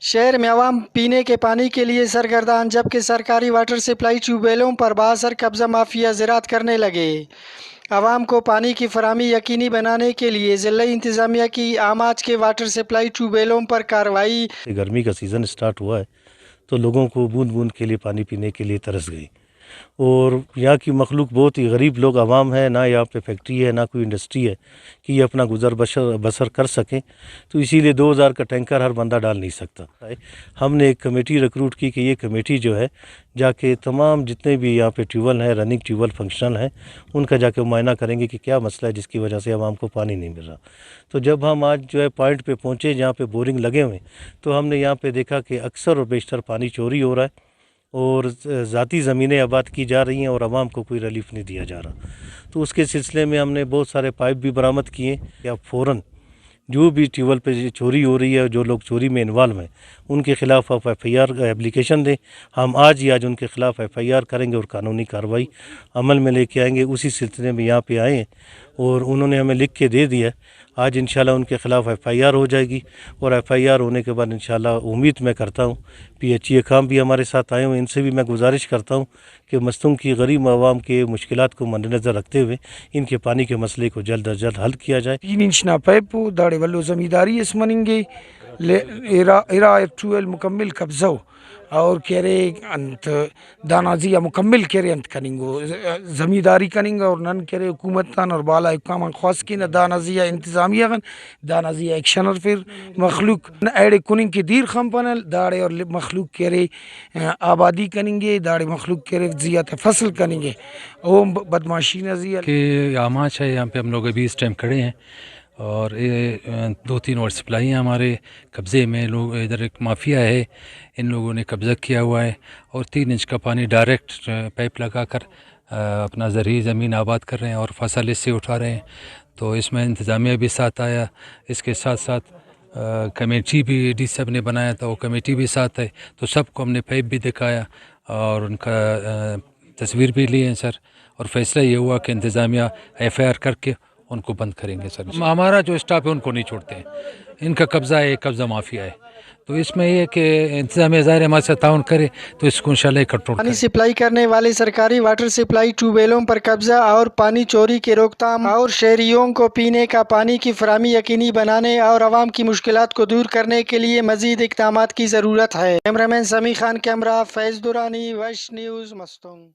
شہر میں عوام پینے کے پانی کے لیے سرگردان، جبکہ سرکاری واٹر سپلائی ٹیوب ویلوں پر بااثر قبضہ مافیا زراعت کرنے لگے۔ عوام کو پانی کی فراہمی یقینی بنانے کے لیے ضلع انتظامیہ کی آماج کے واٹر سپلائی ٹیوب ویلوں پر کارروائی۔ گرمی کا سیزن سٹارٹ ہوا ہے تو لوگوں کو بوند بوند کے لیے پانی پینے کے لیے ترس گئی، اور یہاں کی مخلوق بہت ہی غریب لوگ عوام ہے، نہ یہاں پہ فیکٹری ہے نہ کوئی انڈسٹری ہے کہ یہ اپنا گزر بسر کر سکیں، تو اسی لیے 2000 کا ٹینکر ہر بندہ ڈال نہیں سکتا۔ ہم نے ایک کمیٹی ریکروٹ کی کہ یہ کمیٹی جو ہے جا کے تمام جتنے بھی یہاں پہ ٹیوبل ہیں، رننگ ٹیوبل فنکشنل ہیں، ان کا جا کے معائنہ کریں گے کہ کیا مسئلہ ہے جس کی وجہ سے عوام کو پانی نہیں مل رہا۔ تو جب ہم آج جو ہے پوائنٹ پہ پہنچے جہاں پہ بورنگ لگے ہوئے، تو ہم نے یہاں پہ دیکھا کہ اکثر اور بیشتر پانی چوری ہو رہا ہے اور ذاتی زمینیں آباد کی جا رہی ہیں اور عوام کو کوئی ریلیف نہیں دیا جا رہا۔ تو اس کے سلسلے میں ہم نے بہت سارے پائپ بھی برآمد کیے کہ اب فوراً جو بھی ٹیوبل پہ چوری ہو رہی ہے، جو لوگ چوری میں انوالو ہیں، ان کے خلاف آپ ایف آئی آر کا ایپلیکیشن دیں۔ ہم آج ان کے خلاف ایف آئی آر کریں گے اور قانونی کارروائی عمل میں لے کے آئیں گے۔ اسی سلسلے میں یہاں پہ آئے ہیں اور انہوں نے ہمیں لکھ کے دے دیا ہے، آج انشاءاللہ ان کے خلاف ایف آئی آر ہو جائے گی، اور ایف آئی آر ہونے کے بعد انشاءاللہ امید میں کرتا ہوں پی ایچ ای خام بھی ہمارے ساتھ آئے ہوئے، ان سے بھی میں گزارش کرتا ہوں کہ مستوں کی غریب عوام کے مشکلات کو مد نظر رکھتے ہوئے ان کے پانی کے مسئلے کو جلد از جلد حل کیا جائے۔ 3 انچ نا پیپو داڑے ولو زمینداری اس مننگے ارا ٹویل مکمل قبضہ اور کرے انت دانازیہ مکمل کرے انت کننگو زمینداری کننگ اور نن کرے حکومتان اور بالا حکام خواست کی نہ دانازیہ انتظامیہ غن دانازیہ ایکشنر پھر مخلوق ایڑے کننگ کی دیر خمپنل داڑے اور مخلوق کرے آبادی کننگے داڑے مخلوق کرے زیات فصل کننگے او بدماشی نزیہ کہ آماج ہے۔ یہاں پہ ہم لوگ ابھی اس ٹائم کھڑے ہیں اور یہ 2-3 واٹر سپلائی ہیں ہمارے قبضے میں۔ لوگ ادھر ایک مافیا ہے، ان لوگوں نے قبضہ کیا ہوا ہے اور 3 انچ کا پانی ڈائریکٹ پائپ لگا کر اپنا زرعی زمین آباد کر رہے ہیں اور فصل اس سے اٹھا رہے ہیں۔ تو اس میں انتظامیہ بھی ساتھ آیا، اس کے ساتھ ساتھ کمیٹی بھی ڈی صاحب نے بنایا تھا، وہ کمیٹی بھی ساتھ ہے۔ تو سب کو ہم نے پائپ بھی دکھایا اور ان کا تصویر بھی لی ہے سر، اور فیصلہ یہ ہوا کہ انتظامیہ ایف آئی آر کر کے ان کو بند کریں گے سر۔ ہمارا جو اسٹاف ہے ان کو نہیں چھوڑتے ہیں، ان کا قبضہ ہے، قبضہ مافیا ہے۔ تو اس میں یہ کہ انتظامیہ ظاہر ہمارے ساتھ تعاون کرے تو اس کو انشاءاللہ کنٹرول پانی کرے۔ سپلائی کرنے والے سرکاری واٹر سپلائی ٹیوب ویلوں پر قبضہ اور پانی چوری کی روک تھام اور شہریوں کو پینے کا پانی کی فراہمی یقینی بنانے اور عوام کی مشکلات کو دور کرنے کے لیے مزید اقدامات کی ضرورت ہے۔ کیمرہ مین سمیع خان، کیمرہ فیض دورانی، ویش نیوز، مستونگ۔